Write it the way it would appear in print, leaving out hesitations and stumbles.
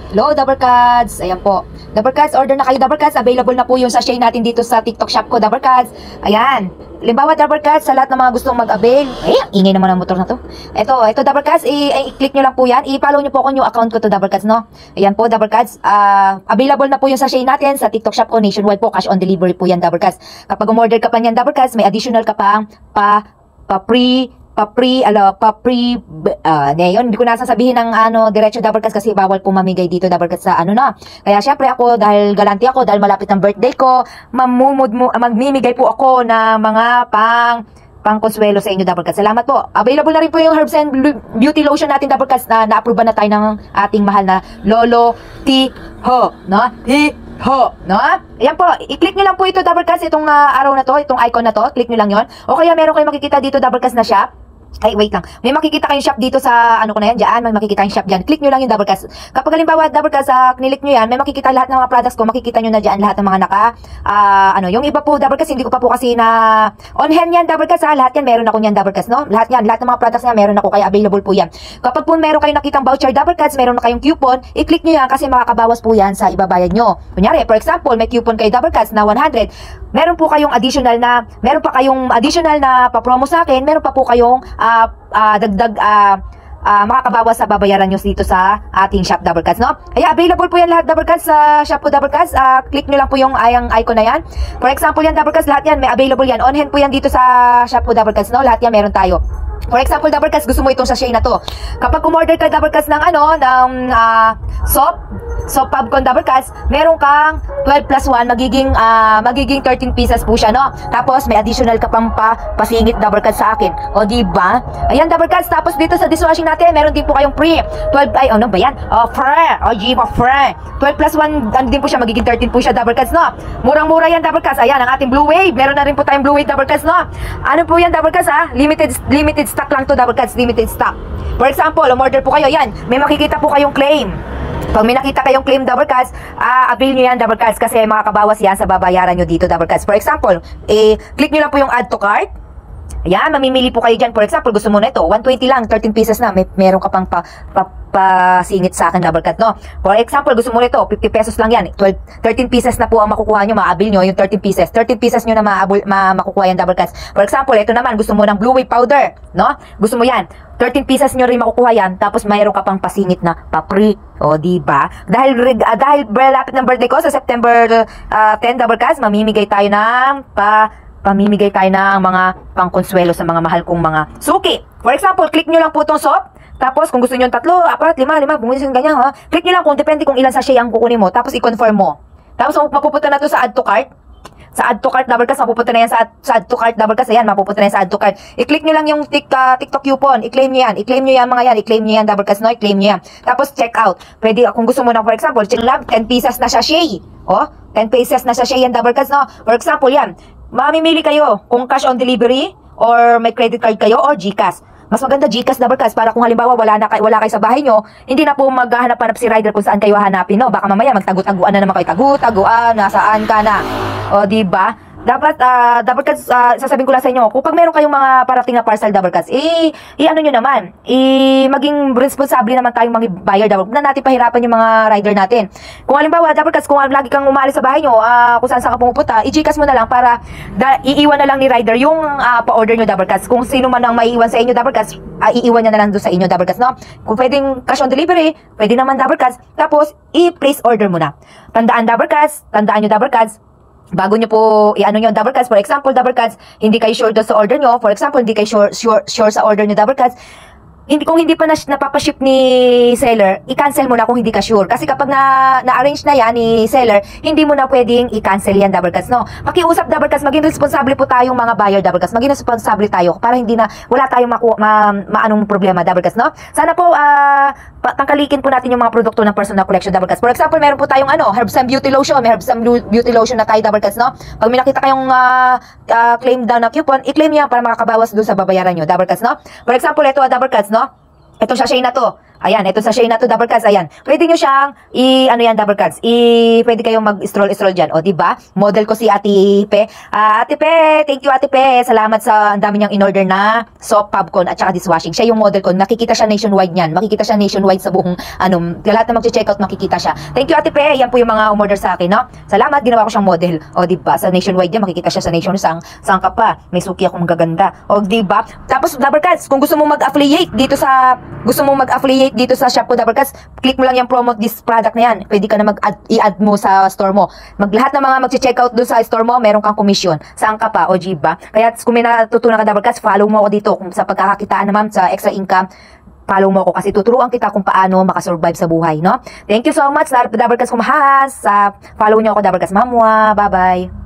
Hello, Dabarkads! Ayan po. Dabarkads, order na kayo, Dabarkads. Available na po yung sachet natin dito sa TikTok shop ko, Dabarkads. Ayan. Limbawa, Dabarkads, sa lahat ng mga gustong mag-avail. Ay, ingay naman ang motor na to. Ito, Dabarkads, i-click nyo lang po yan. I-follow nyo po ako yung account ko to, Dabarkads, no? Ayan po, Dabarkads. Available na po yung sachet natin sa TikTok shop ko. Nationwide po, cash on delivery po yan, Dabarkads. Kapag umorder ka pa niyan, Dabarkads, may additional ka pang ngayon, hindi ko nasasabihin ng diretso, Dabarkads, kasi bawal po mamigay dito, Dabarkads, sa na. Kaya syempre ako, dahil galanti ako, dahil malapit ang birthday ko, magmimigay po ako na mga pangkonsuelo sa inyo, Dabarkads. Salamat po. Available na rin po yung herbs and beauty lotion natin, Dabarkads, na na-approve na tayo ng ating mahal na Lolo Tiho, no? No? Ayan po, i-click nyo lang po ito, Dabarkads, itong araw na to, itong icon na to, click nyo lang yon. O kaya meron kayong makikita dito, Dabarkads, na shop. Ay, wait lang. May makikita kayong shop dito sa, ko na yan, dyan. May makikita kayong shop dyan. Click nyo lang yung Dabarkads. Kapag halimbawa, Dabarkads, knilik nyo yan, may makikita lahat ng mga products ko. Makikita nyo na dyan lahat ng mga yung iba po, Dabarkads, hindi ko pa po kasi na on hand yan, Dabarkads, lahat yan, meron ako yan, Dabarkads, no? Lahat yan, lahat ng mga products na meron ako, kaya available po yan. Kapag po meron kayong nakitang voucher, Dabarkads, meron na kayong coupon, i-click nyo yan kasi makakabawas po yan sa ibabayad nyo. Kunyari, for example, may coupon kayo, Dabarkads, na 100. Meron pa kayong additional na pa-promo sa akin, meron pa po kayong dagdag makakabawas sa babayaran nyo dito sa ating shop, Dabarkads, no? Kaya available po yan lahat, Dabarkads, sa shop ko, Dabarkads. Click nyo lang po yung icon na yan. For example yan, Dabarkads, lahat yan may available yan. On hand po yan dito sa shop ko, Dabarkads, no? Lahat yan meron tayo. For example, Dabarkads, gusto mo itong sachet na to. Kapag umorder ka, Dabarkads, ng soap Pubcon, Dabarkads, meron kang 12 plus 1, magiging 13 pieces po siya, no? Tapos may additional ka pang pasingit, Dabarkads, sa akin. O diba? Ayan, Dabarkads, tapos dito sa dishwashing natin, meron din po kayong free 12, ano ba yan? Free! O diba, free! 12 plus 1, ano din po siya, magiging 13 po siya, Dabarkads, no? Murang-mura yan, Dabarkads. Ayan, ang ating Blue Wave. Meron na rin po tayong Blue Wave, Dabarkads, no? Ano po yan, Dabarkads, limited stock lang to, Dabarkads, limited stock. For example, umorder po kayo, yan, may makikita po kayong claim. Pag may nakita kayong claim, Dabarkads, avail nyo yan, Dabarkads, kasi makakabawas yan sa babayaran nyo dito, Dabarkads. For example, click nyo lang po yung add to cart. Ayan, mamimili po kayo dyan. For example, gusto mo na ito, 120 lang, 13 pieces na, meron ka pang pasingit sa akin, Dabarkads, no? For example, gusto mo na ito, 50 pesos lang yan, 13 pieces na po ang makukuha nyo, ma-avail nyo yung 13 pieces. 13 pieces nyo na makukuha yan, Dabarkads. For example, ito naman, gusto mo ng Blue Wave powder, no? Gusto mo yan, 13 pieces nyo rin makukuha yan, tapos mayroon ka pang pasingit na pa-free. O, diba? Dahil lapit ng birthday ko sa September 10, Dabarkads, mamimigay tayo ng mga pangkonsuelo sa mga mahal kong mga suki. For example, click nyo lang po itong soap. Tapos, kung gusto nyo 3, 4, 5, bumili sa ganyan, ha? Click nyo lang kung depende kung ilan sachet ang kukunin mo. Tapos, i-confirm mo. Tapos, mapupunta na to sa add to cart. Sa add to cart, Dabarkads, mapupunta na yan sa add to cart, Dabarkads. Ayan, mapupunta na yan sa add to cart. I-click nyo lang yung TikTok coupon. I-claim nyo yan. I-claim nyo yan, mga yan. I-claim nyo yan, Dabarkads, no? I-claim nyo yan. Tapos, check out. Pwede, kung gusto mo na, for example, check lang, 10 pieces na sachet. O, 10 pieces na sachet yan, Dabarkads, no? For example, yan. Mamimili kayo kung cash on delivery or may credit card kayo or GCash. Mas maganda GCash, Dabarkads, para kung halimbawa wala kayo sa bahay nyo, hindi na po maghahanap-hanap si rider kung saan kayo hanapin, no? Baka mamaya magtagu-taguan na naman kayo, tagu-taguan, nasaan ka na. O, diba? Dabarkads, sasabihin ko lang sa inyo, kung pag meron kayong mga parating na parcel, Dabarkads, ano nyo naman, maging responsable naman tayong mga buyer, Dabarkads, na natin pahirapan yung mga rider natin. Kung halimbawa, Dabarkads, kung lagi kang umaalis sa bahay nyo, kung saan ka pumupunta, i-GCash mo na lang para iiwan na lang ni rider yung pa-order nyo, Dabarkads. Kung sino man ang maiiwan sa inyo, Dabarkads, iiwan niya na lang doon sa inyo, Dabarkads, no? Kung pwedeng cash on delivery, pwede naman, Dabarkads, tapos i-place order mo na. Tandaan nyo, Dabarkads, bago nyo po nyo, Dabarkads, for example, Dabarkads, hindi kayo sure doon sa order nyo, for example, hindi kayo sure sa order nyo, Dabarkads, kung hindi pa napapaship ni seller, i-cancel mo na kung hindi ka sure. Kasi kapag na-arrange na yan ni seller, hindi mo na pwedeng i-cancel yan, Dabarkads, no? Pakiusap, Dabarkads, maging responsable po tayong mga buyer, Dabarkads. Maging responsable tayo para hindi na, wala tayong maanong problema, Dabarkads, no? Sana po, tangkalikin po natin yung mga produkto ng personal collection, Dabarkads. For example, meron po tayong herbs and beauty lotion. May herbs and beauty lotion na tayo, Dabarkads, no? Pag may nakita kayong claim down na coupon, i-claim yan para makakabawas doon sa babayaran nyo, Dabarkads, no? For example, ito, Dabarkads, no? Itong sachet na to, Ayan, ito sa shade na to, double cards. Ayan. Pwede nyo siyang ano yan, double cards. Pwede kayong mag-stroll dyan. O, diba? Model ko si Ate Pe. Ate Pe, thank you Ate Pe. Salamat sa ang dami niyang in-order na soap, popcorn, at saka dishwashing. Siya yung model ko. Nakikita siya nationwide niyan. Makikita siya nationwide sa buong, lahat na mag-check out, makikita siya. Thank you Ate Pe. Yan po yung mga umorder sa akin, no? Salamat, ginawa ko siyang model. O, diba? Sa nationwide yan, makikita siya sa nation. Saan ka pa? May suki akong magaganda. O, diba? Tapos, double cards, kung gusto mo mag-affiliate dito sa shop ko, double cards, click mo lang yung promote this product na yan. Pwede ka na i-add mo sa store mo. Lahat ng mga mag-check out doon sa store mo, meron kang commission. Saan ka pa? O, diba? Kaya kung may natutunan ka, double cards, follow mo ako dito. Kung sa pagkakakitaan naman, sa extra income, follow mo ako kasi tuturuan kita kung paano makasurvive sa buhay, no? Thank you so much, double cards kumahas. Follow niyo ako, double cards mamwa. Bye-bye.